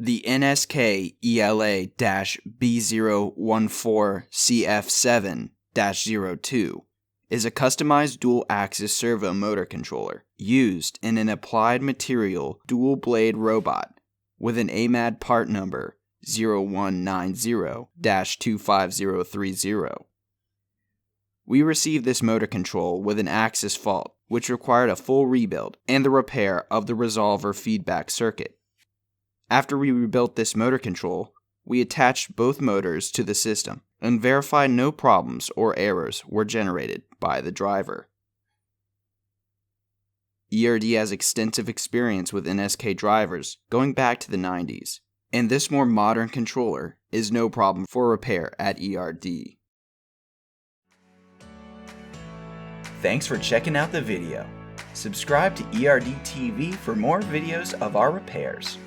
The NSK ela-b014cf7-02 is a customized dual-axis servo motor controller used in an applied material dual-blade robot with an AMAT part number 0190-25030. We received this motor control with an axis fault, which required a full rebuild and the repair of the resolver feedback circuit. After we rebuilt this motor control, we attached both motors to the system and verified no problems or errors were generated by the driver. ERD has extensive experience with NSK drivers going back to the 90s, and this more modern controller is no problem for repair at ERD. Thanks for checking out the video. Subscribe to ERD TV for more videos of our repairs.